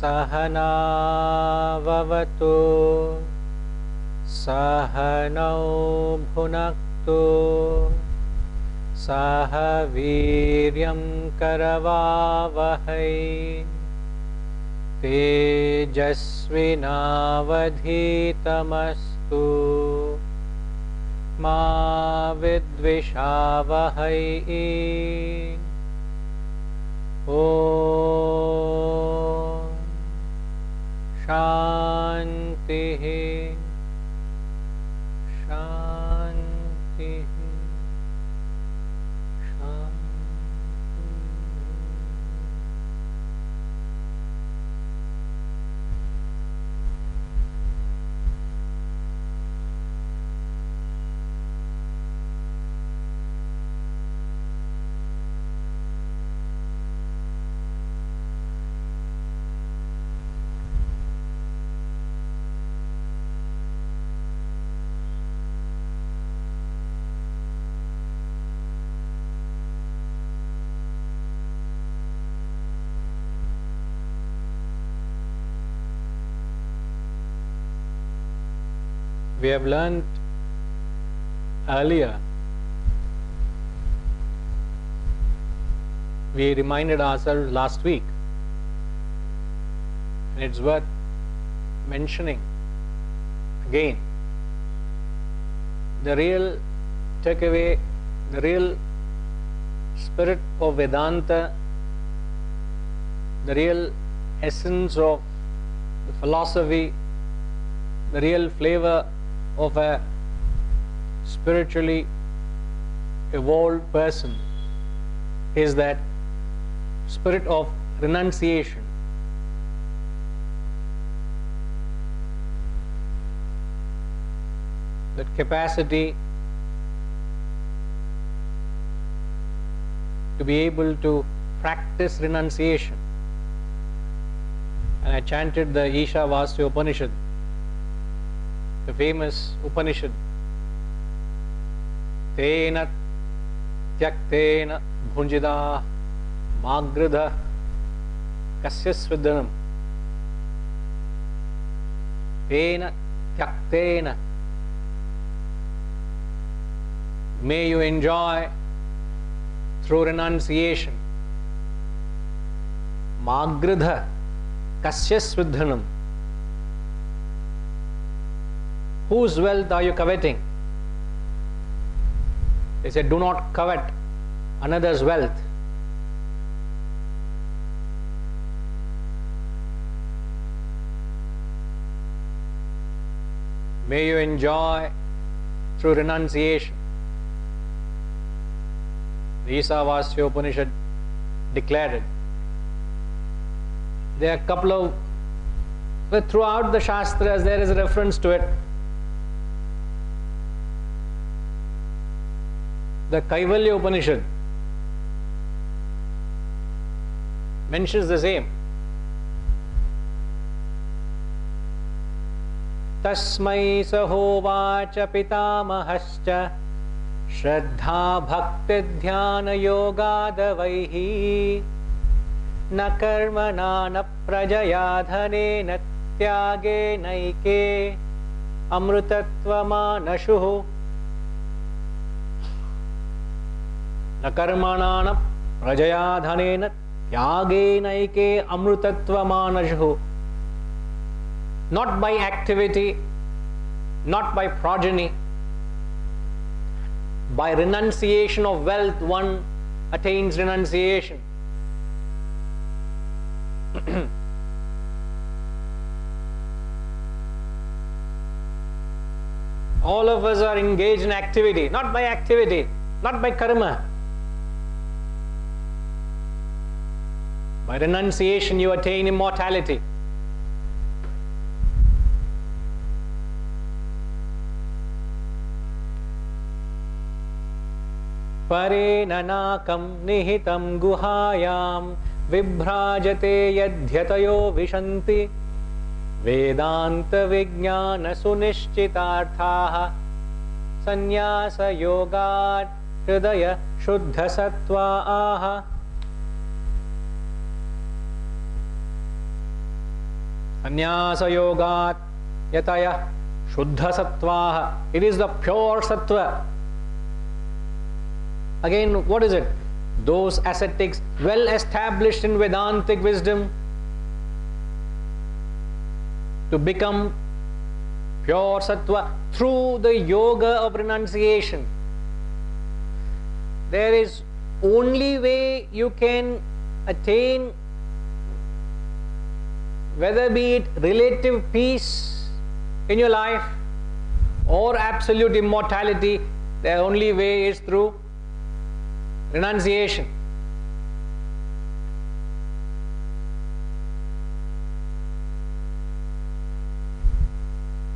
Sahana vavatu Sahanau bhunaktu Saha viryam karavavahai Tejasvinavadhitamastu Ma vidvishavahai Om Shanti Shanti We have learned earlier, we reminded ourselves last week, and it's worth mentioning again, the real takeaway, the real spirit of Vedanta, the real essence of the philosophy, the real flavor of a spiritually evolved person is that spirit of renunciation. That capacity to be able to practice renunciation. And I chanted the Ishavasya Upanishad, the famous Upanishad. Tena tyaktena bhunjida magridha kasyasvidanam. Tena tyaktena. May you enjoy through renunciation. Magridha kasyasvidanam. Whose wealth are you coveting? They said, do not covet another's wealth. May you enjoy through renunciation. The Ishavasya Upanishad declared it. There are a couple of, but throughout the Shastras there is a reference to it. The Kaivalya Upanishad mentions the same. Tasmai sahovacha pitamahascha Shraddha bhakti dhyana yogadavaihi Na karmana na prajaya dhane na tyage naike amrutatva manashuhu Na karmana na prajaya dhane na tyage naike amrutatva manashuhu. Not by activity, not by progeny, by renunciation of wealth one attains renunciation. All of us are engaged in activity, not by activity, not by karma. By renunciation you attain immortality. Pare nanakam nihitam guhayam vibhrajate yadhyatayo vishanti vedanta vijnana sunishchitarthaha sannyasa yogat hridaya shuddha sattva aha. Anyasa yogat yataya shuddha sattvaha. It is the pure sattva. Again, what is it? Those ascetics well established in Vedantic wisdom to become pure sattva through the yoga of renunciation. There is only way you can attain, whether be it relative peace in your life or absolute immortality, the only way is through renunciation.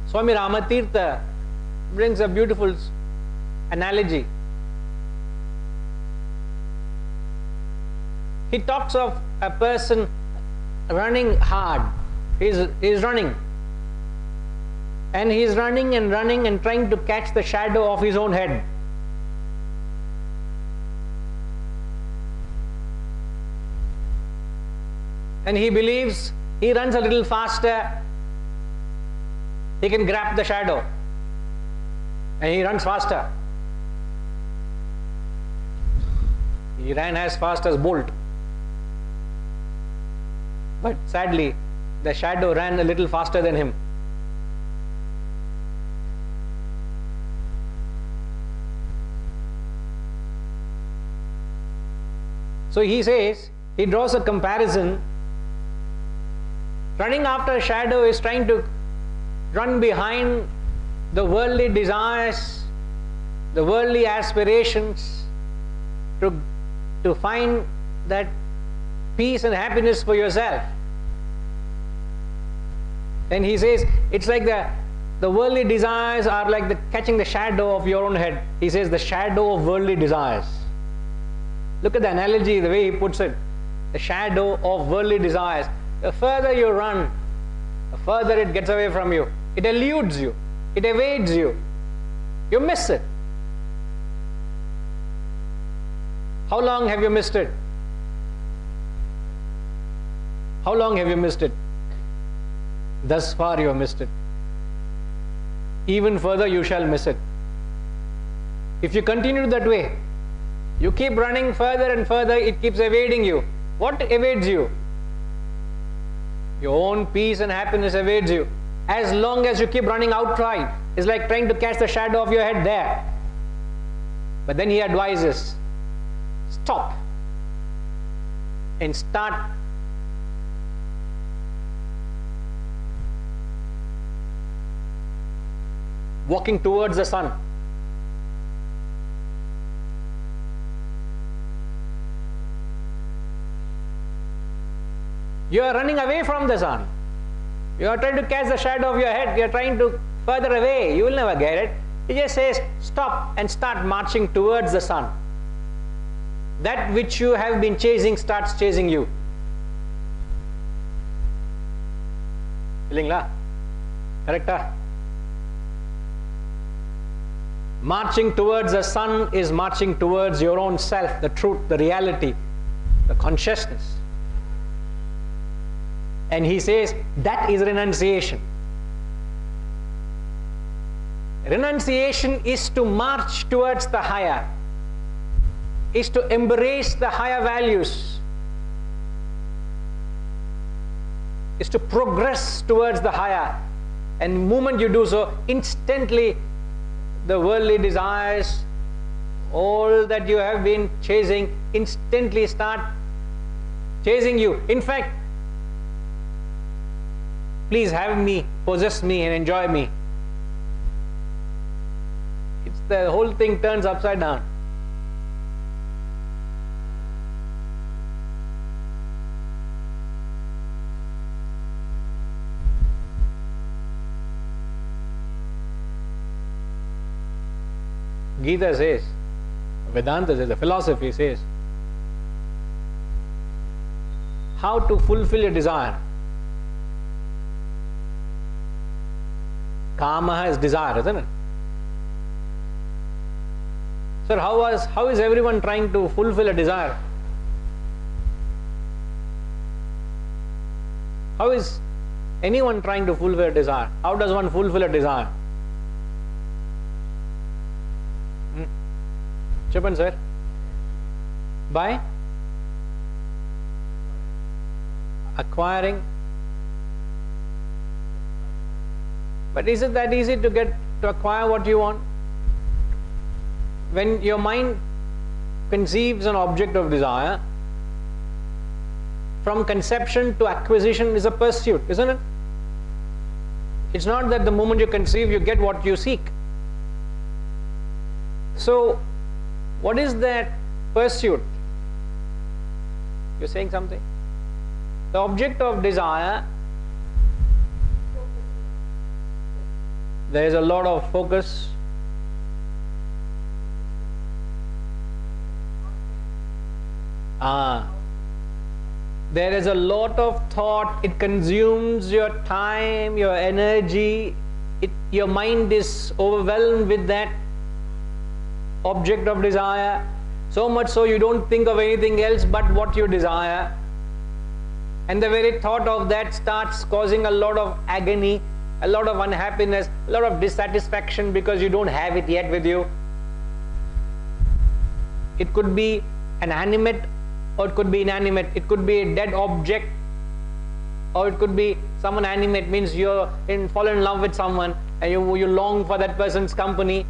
Swami Ramatirtha brings a beautiful analogy. He talks of a person running hard. He's running. And he's running and running and trying to catch the shadow of his own head. And he believes he runs a little faster, he can grab the shadow. And he runs faster. He ran as fast as Bolt. But sadly, the shadow ran a little faster than him. So he says, he draws a comparison. Running after a shadow is trying to run behind the worldly desires, the worldly aspirations, to find that peace and happiness for yourself. And he says, it's like the worldly desires are like catching the shadow of your own head. He says, the shadow of worldly desires. Look at the analogy, the way he puts it. The shadow of worldly desires. The further you run, the further it gets away from you. It eludes you. It evades you. You miss it. How long have you missed it? How long have you missed it? Thus far you have missed it. Even further you shall miss it. If you continue that way, you keep running further and further, it keeps evading you. What evades you? Your own peace and happiness evades you. As long as you keep running outright, it's like trying to catch the shadow of your head there. But then he advises, stop and start walking towards the sun. You are running away from the sun. You are trying to catch the shadow of your head. You are trying to further away. You will never get it. He just says, stop and start marching towards the sun. That which you have been chasing starts chasing you. Feeling la? Correct? Marching towards the sun is marching towards your own self, the truth, the reality, the consciousness. And he says, that is renunciation. Renunciation is to march towards the higher, is to embrace the higher values, is to progress towards the higher. And the moment you do so, instantly the worldly desires, all that you have been chasing, instantly start chasing you. In fact, please have me, possess me and enjoy me. The whole thing turns upside down. Gita says, Vedanta says, the philosophy says, how to fulfill a desire. Kama is desire, isn't it? Sir, how is everyone trying to fulfill a desire? How is Anyone trying to fulfill a desire. How does one fulfill a desire? Chipan sir? By acquiring. But is it that easy to acquire what you want? When your mind conceives an object of desire, from conception to acquisition is a pursuit, isn't it? It's not that the moment you conceive you get what you seek. So what is that pursuit? You're saying something? The object of desire, there is a lot of focus. There is a lot of thought. It consumes your time, your energy. Your mind is overwhelmed with that object of desire, so much so you don't think of anything else but what you desire. And the very thought of that starts causing a lot of agony, a lot of unhappiness, a lot of dissatisfaction because you don't have it yet with you. It could be an animate or it could be inanimate. It could be a dead object, or it could be someone animate, means you're fallen in love with someone and you long for that person's company.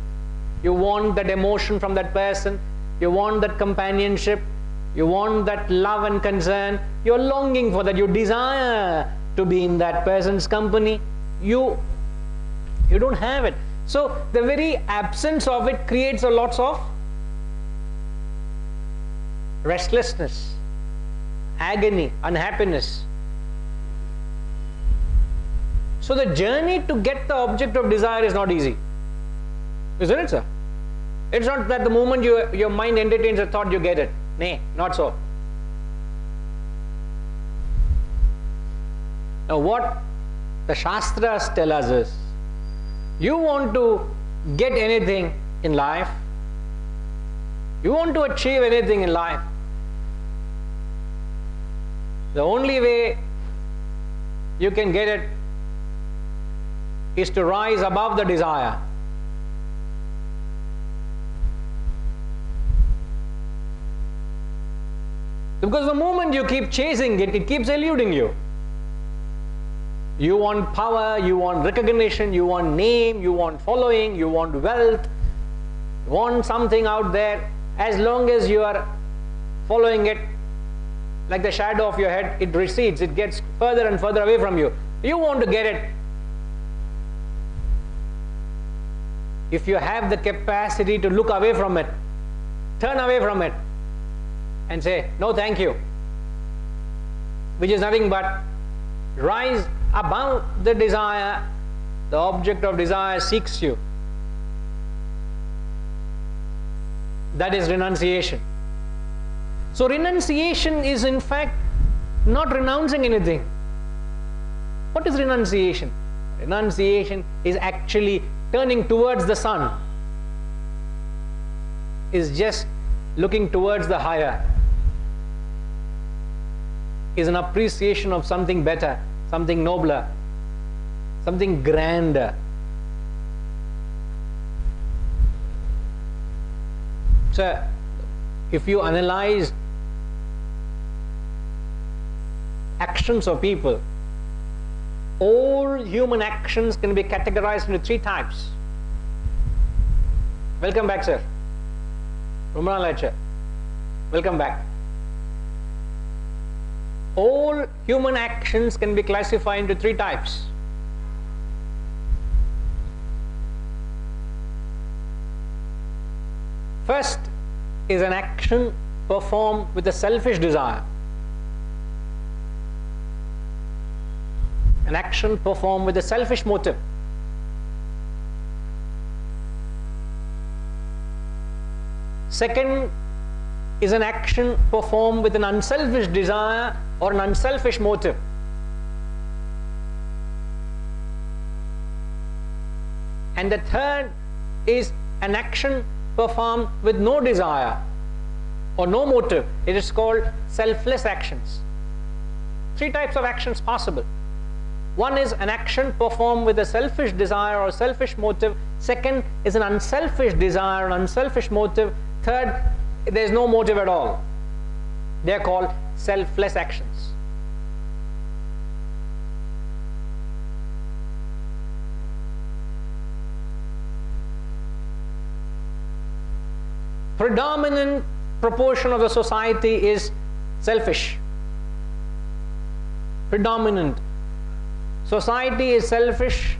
You want that emotion from that person. You want that companionship. You want that love and concern. You're longing for that. You desire to be in that person's company. You don't have it. So the very absence of it creates a lot of restlessness, agony, unhappiness. So the journey to get the object of desire is not easy. Isn't it, sir? It's not that the moment your mind entertains a thought, you get it. Nay, not so. Now what the Shastras tell us is, you want to get anything in life, you want to achieve anything in life, the only way you can get it is to rise above the desire. Because the moment you keep chasing it, it keeps eluding you. You want power, you want recognition, you want name, you want following, you want wealth, you want something out there. As long as you are following it, like the shadow of your head, it recedes, it gets further and further away from you. You want to get it. If you have the capacity to look away from it, turn away from it and say, no thank you, which is nothing but rise above the desire, the object of desire seeks you. That is renunciation. So renunciation is in fact not renouncing anything. What is renunciation? Renunciation is actually turning towards the sun, is just looking towards the higher, is an appreciation of something better, something nobler, something grander. So if you analyze actions of people, all human actions can be categorized into three types. Welcome back, sir. Rumana lecture. Welcome back. All human actions can be classified into three types. First is an action performed with a selfish desire. An action performed with a selfish motive. Second is an action performed with an unselfish desire or an unselfish motive. And the third is an action performed with no desire or no motive. It is called selfless actions. Three types of actions possible. One is an action performed with a selfish desire or selfish motive. Second is an unselfish desire, an unselfish motive. Third, there is no motive at all. They are called selfless actions. Predominant proportion of the society is selfish. Predominant. Society is selfish.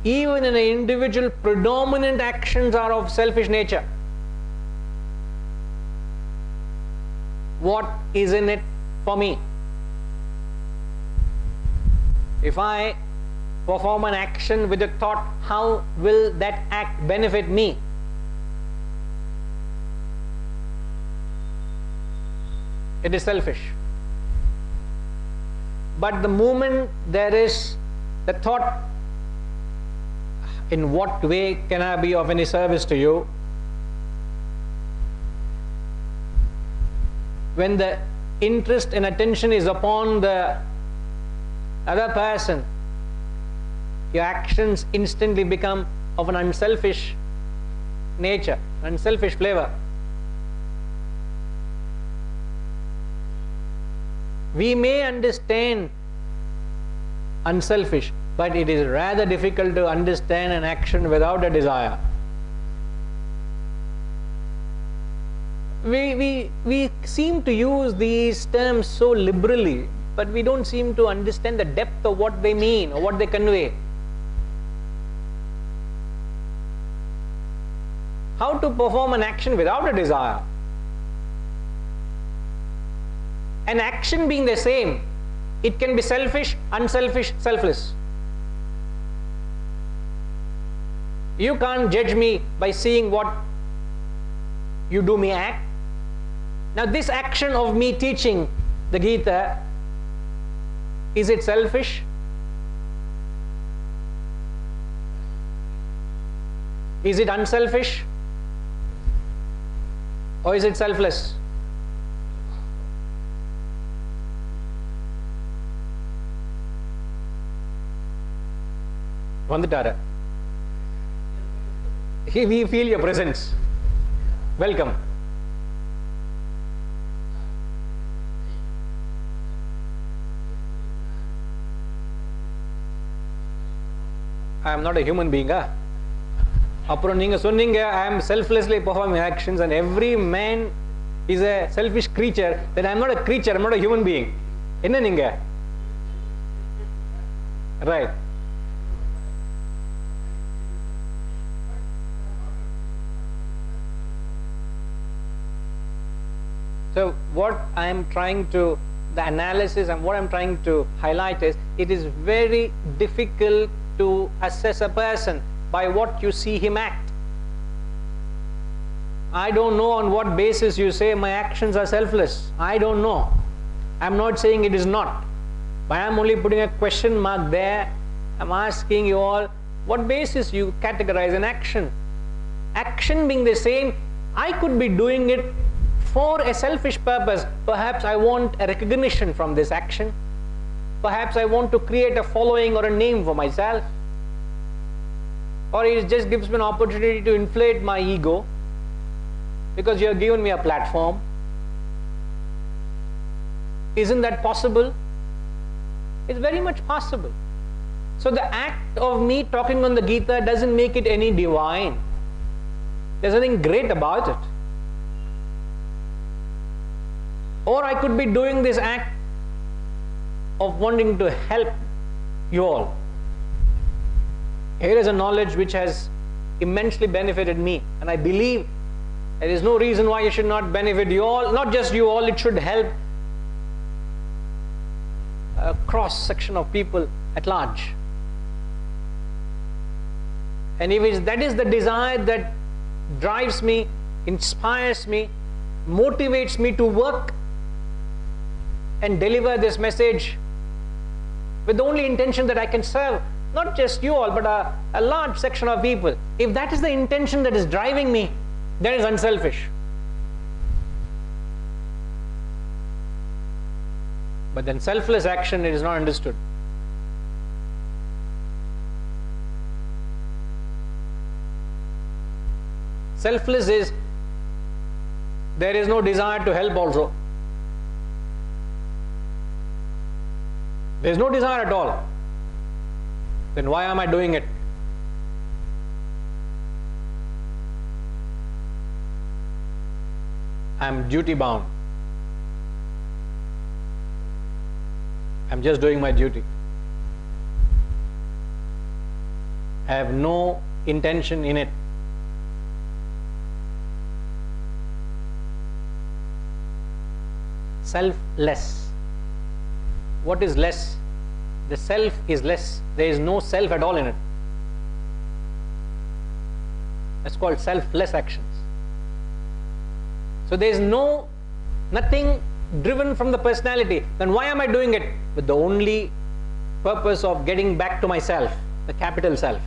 Even in an individual, predominant actions are of selfish nature. What is in it for me? If I perform an action with the thought, how will that act benefit me? It is selfish. But the moment there is the thought, in what way can I be of any service to you? When the interest and attention is upon the other person, your actions instantly become of an unselfish nature, unselfish flavor. We may understand unselfish, but it is rather difficult to understand an action without a desire. We seem to use these terms so liberally, but we don't seem to understand the depth of what they mean or what they convey. How to perform an action without a desire? An action being the same, it can be selfish, unselfish, selfless. You can't judge me by seeing what you do me act. Now this action of me teaching the Gita, is it selfish? Is it unselfish? Or is it selfless? Vanditara. We feel your presence. Welcome. I am not a human being. அப்புறம் நீங்க சொன்னீங்க I am selflessly performing actions and every man is a selfish creature. Then I am not a creature, I am not a human being. என்ன நீங்க? Right. So what I am trying to, the analysis and what I am trying to highlight is, it is very difficult to assess a person by what you see him act. I don't know on what basis you say my actions are selfless. I don't know. I am not saying it is not. But I am only putting a question mark there. I am asking you all, what basis you categorize an action? Action being the same, I could be doing it for a selfish purpose. Perhaps I want a recognition from this action. Perhaps I want to create a following or a name for myself. Or it just gives me an opportunity to inflate my ego because you have given me a platform. Isn't that possible? It's very much possible. So the act of me talking on the Gita doesn't make it any divine. There's nothing great about it. Or I could be doing this act of wanting to help you all. Here is a knowledge which has immensely benefited me, and I believe there is no reason why it should not benefit you all. Not just you all, it should help a cross section of people at large. And if that is the desire that drives me, inspires me, motivates me to work and deliver this message with the only intention that I can serve not just you all, but a large section of people. If that is the intention that is driving me, that is unselfish. But then selfless action, it is not understood. Selfless is there is no desire to help also. There is no desire at all. Then why am I doing it? I am duty bound. I am just doing my duty. I have no intention in it. Selfless. What is less? The self is less. There is no self at all in it. That's called selfless actions. So there is nothing driven from the personality. Then why am I doing it? With the only purpose of getting back to myself, the capital self.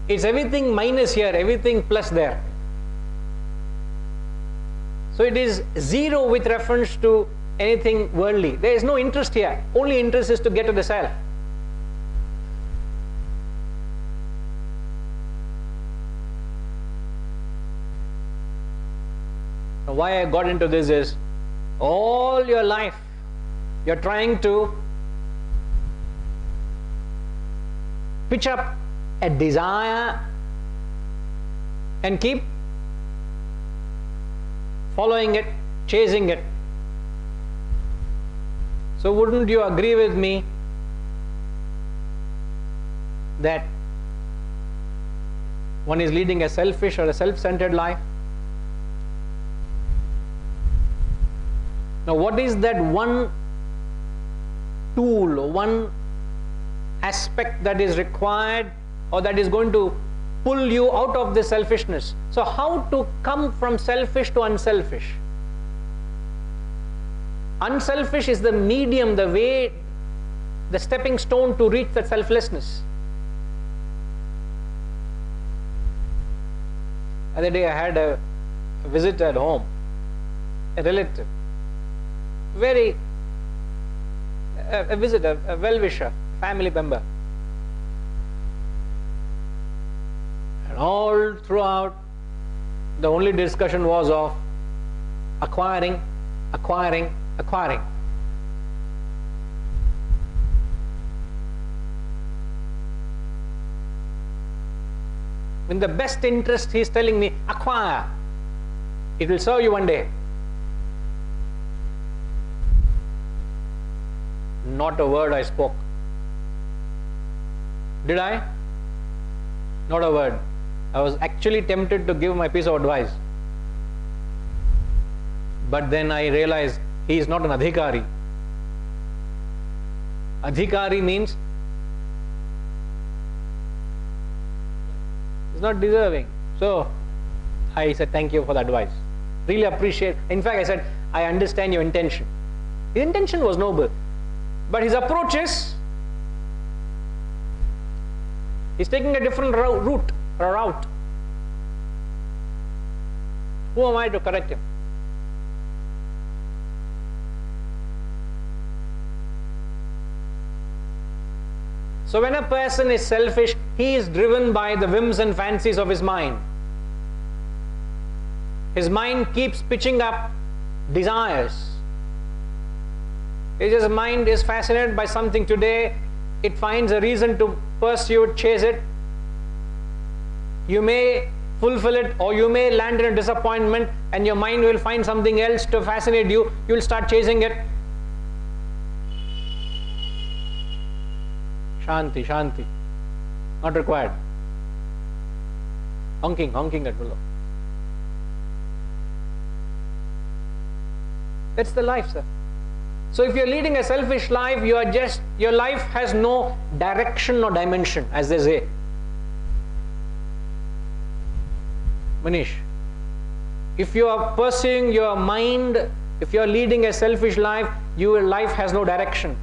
It's everything minus here, everything plus there. So it is zero with reference to anything worldly. There is no interest here. Only interest is to get to the self. Now why I got into this is, all your life you're trying to pitch up a desire and keep following it, chasing it. So wouldn't you agree with me that one is leading a selfish or a self-centered life? Now what is that one tool or one aspect that is required or that is going to pull you out of this selfishness? So how to come from selfish to unselfish? Unselfish is the medium, the way, the stepping stone to reach that selflessness. The other day I had a visitor at home, a relative, a visitor, a well-wisher, family member. And all throughout, the only discussion was of acquiring. In the best interest, he is telling me, acquire. It will serve you one day. Not a word I spoke. Did I? Not a word. I was actually tempted to give my piece of advice. But then I realized he is not an adhikari. Adhikari means he's not deserving. So I said, thank you for the advice. Really appreciate. In fact, I said, I understand your intention. His intention was noble. But his approach is, he's taking a different route. Who am I to correct him? So when a person is selfish, he is driven by the whims and fancies of his mind. His mind keeps pitching up desires. His mind is fascinated by something today. It finds a reason to pursue it, chase it. You may fulfill it, or you may land in a disappointment, and your mind will find something else to fascinate you. You will start chasing it. Shanti, shanti. Not required. Honking at below. That's the life, sir. So if you're leading a selfish life, your life has no direction or dimension, as they say. Manish, if you are pursuing your mind, if you are leading a selfish life, your life has no direction.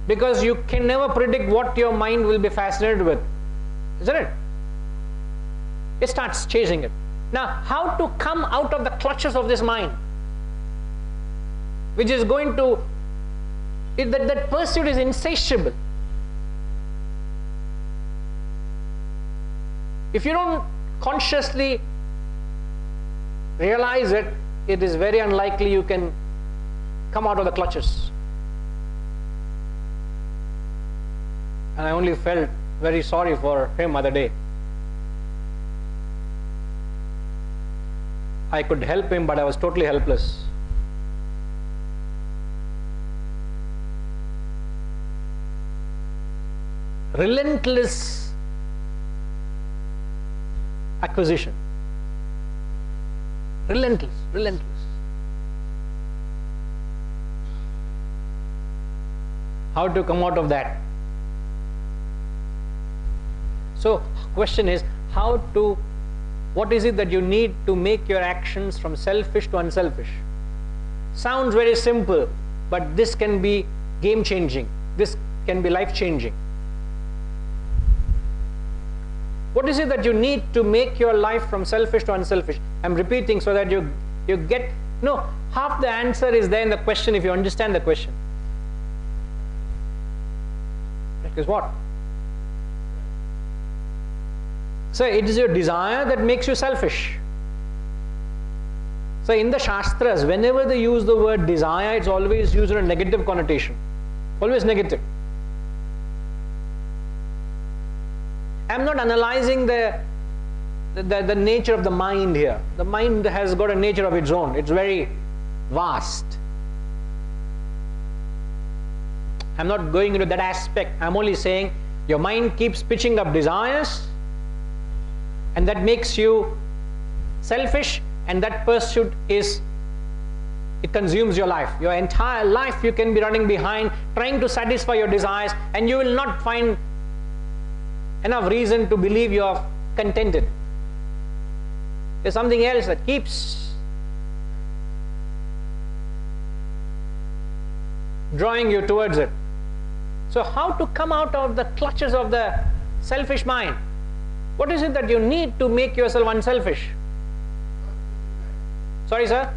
Because you can never predict what your mind will be fascinated with. Isn't it? It starts chasing it. Now, how to come out of the clutches of this mind? Which is going to, that pursuit is insatiable. If you don't consciously realize it, it is very unlikely you can come out of the clutches. And I only felt very sorry for him other day. I could help him, but I was totally helpless. Relentless acquisition. Relentless. How to come out of that? So, question is, what is it that you need to make your actions from selfish to unselfish? Sounds very simple, but this can be game changing. This can be life changing. What is it that you need to make your life from selfish to unselfish? I'm repeating so that you get, no, half the answer is there in the question if you understand the question. That is what? So it is your desire that makes you selfish. So in the Shastras, whenever they use the word desire, it's always used in a negative connotation. Always negative. I'm not analyzing the nature of the mind here. The mind has got a nature of its own. It's very vast. I'm not going into that aspect. I'm only saying your mind keeps pitching up desires, and that makes you selfish, and that pursuit it consumes your life. Your entire life you can be running behind, trying to satisfy your desires, and you will not find enough reason to believe you are contented. There's something else that keeps drawing you towards it. So how to come out of the clutches of the selfish mind? What is it that you need to make yourself unselfish? Sorry, sir?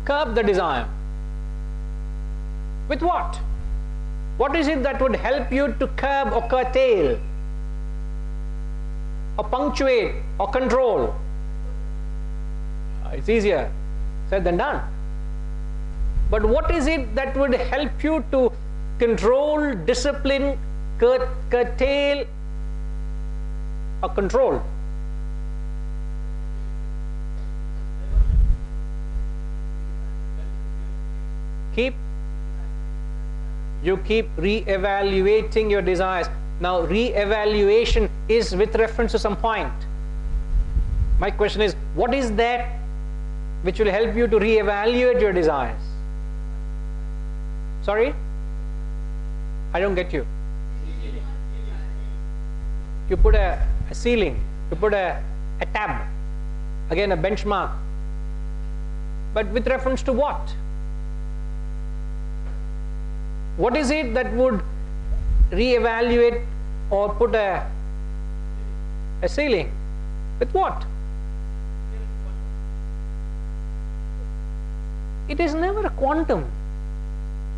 Curb the desire. With what? What is it that would help you to curb or curtail or punctuate or control? It's easier said than done. But what is it that would help you to control, discipline, curtail or control? You keep re-evaluating your desires. Now, re-evaluation is with reference to some point. My question is, what is that which will help you to re-evaluate your desires? Sorry? I don't get you. You put a ceiling, you put a tab, again a benchmark. But with reference to what? What is it that would re-evaluate or put a ceiling? With what? It is never a quantum.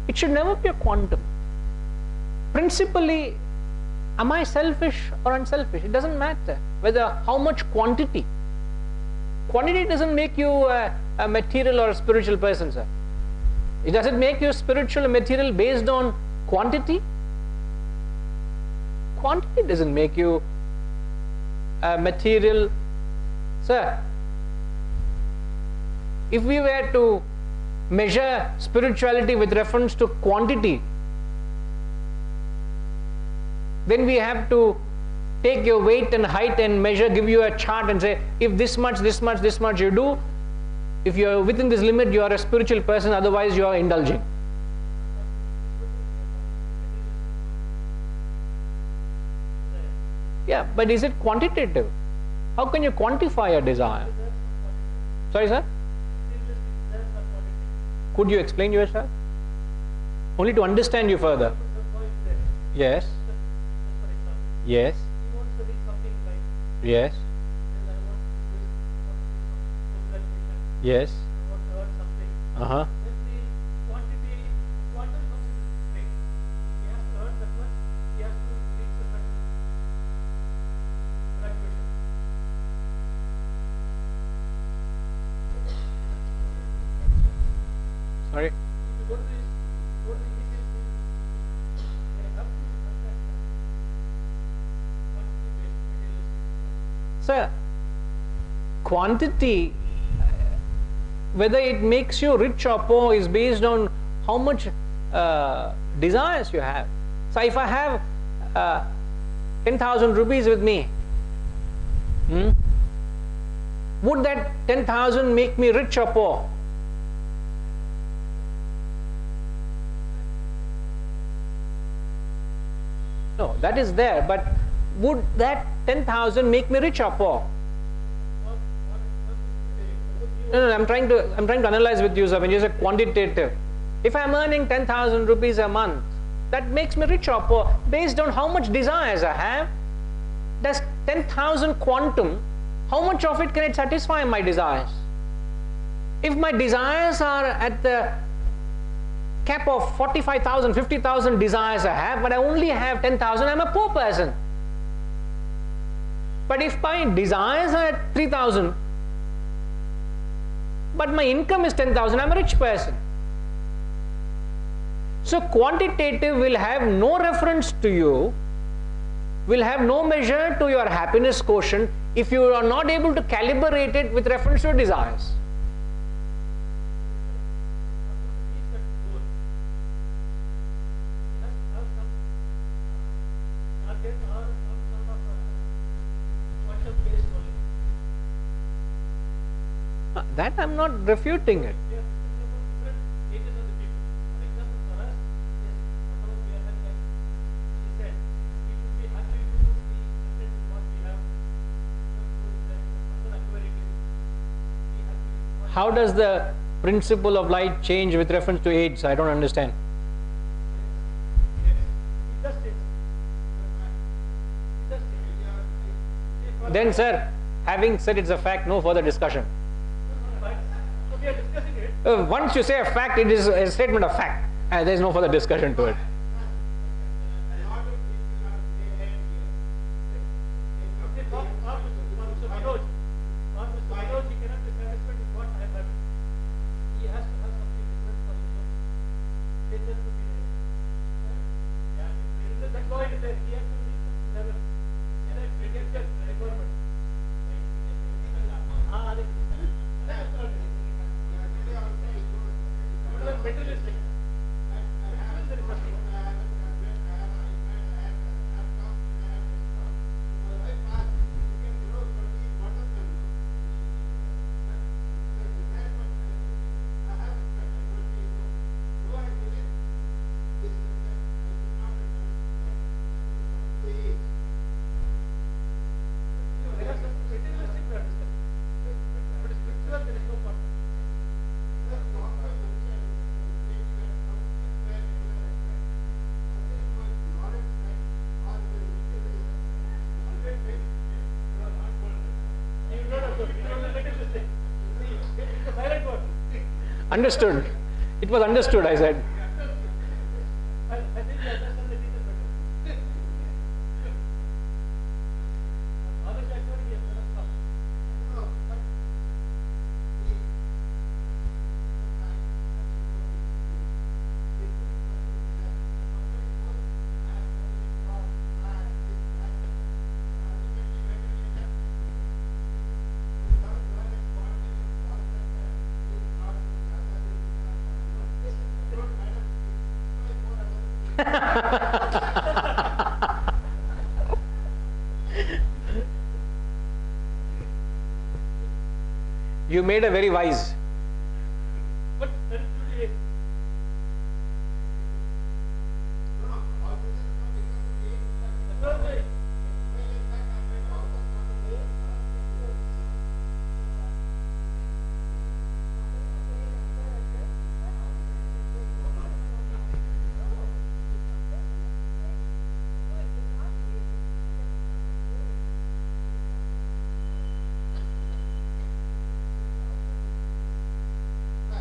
It should never be a quantum. Principally, am I selfish or unselfish? It doesn't matter whether how much quantity. Quantity doesn't make you a material or a spiritual person, sir. It doesn't make you spiritual or material based on quantity. Quantity doesn't make you material. Sir, if we were to measure spirituality with reference to quantity, then we have to take your weight and height and measure, give you a chart and say, if this much you do, if you are within this limit, you are a spiritual person, otherwise you are indulging. Yeah, but is it quantitative? How can you quantify a desire? Sorry, sir? Could you explain yourself? Only to understand you further. Yes. Yes. Yes. Yes. Uh-huh. Sorry? Sir, quantity, whether it makes you rich or poor, is based on how much desires you have. So if I have 10,000 rupees with me, would that 10,000 make me rich or poor? No, that is there, but would that 10,000 make me rich or poor? No, I'm trying to analyze with you, sir. When you say quantitative, if I'm earning 10,000 rupees a month, that makes me rich or poor based on how much desires I have. Does 10,000 quantum, how much of it can it satisfy my desires? If my desires are at the cap of 45,000, 50,000 desires I have, but I only have 10,000, I'm a poor person. But if my desires are at 3,000, but my income is 10,000, I'm a rich person. So quantitative will have no reference to you, will have no measure to your happiness quotient if you are not able to calibrate it with reference to your desires. That I'm not refuting it. How does the principle of light change with reference to age? I don't understand. Then, sir, having said it's a fact, no further discussion. Once you say a fact, it is a statement of fact, and there is no further discussion to it. Understood. It was understood, I said. You made a very wise.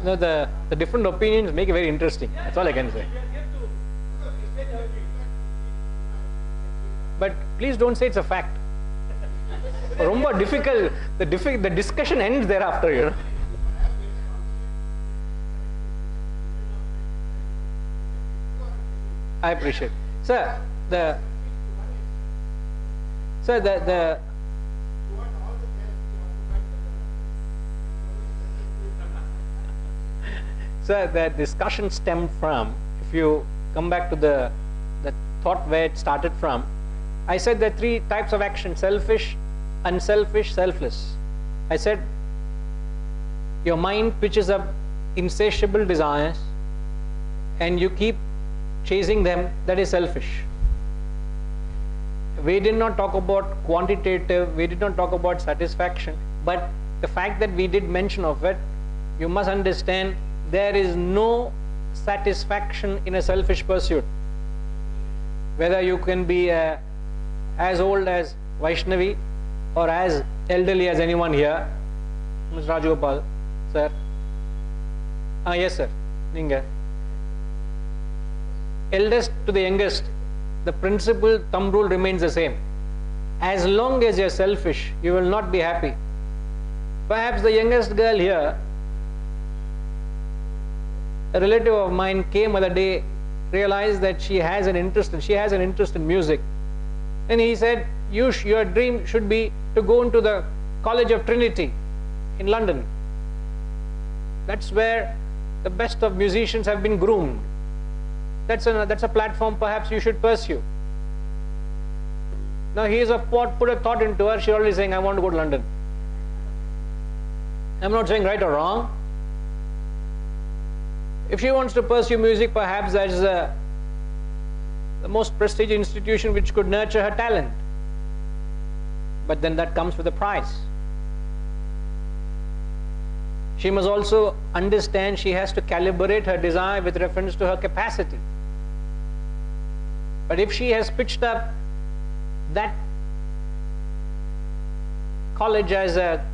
No, the different opinions make it very interesting. That's all I can say. But please don't say it's a fact. Romba difficult. The discussion ends thereafter, you know. I appreciate. Sir, the Sir, the discussion stemmed from, if you come back to the thought where it started from, I said there are three types of action: selfish, unselfish, selfless. I said your mind pitches up insatiable desires and you keep chasing them, that is selfish. We did not talk about quantitative, we did not talk about satisfaction, but the fact that we did mention of it, you must understand there is no satisfaction in a selfish pursuit. Whether you can be as old as Vaishnavi or as elderly as anyone here. Mr. Rajagopal, sir. Yes, sir. Ninga. Eldest to the youngest, the principle thumb rule remains the same. As long as you are selfish, you will not be happy. Perhaps the youngest girl here, a relative of mine came other day, realized that she has an interest in music, and he said, your dream should be to go into the College of Trinity in London. That's where the best of musicians have been groomed. That's a platform perhaps you should pursue. Now he is put a thought into her. She's already saying, I want to go to London. I'm not saying right or wrong. If she wants to pursue music, perhaps that is the most prestigious institution which could nurture her talent. But then that comes with a price. She must also understand she has to calibrate her desire with reference to her capacity. But if she has pitched up that college as a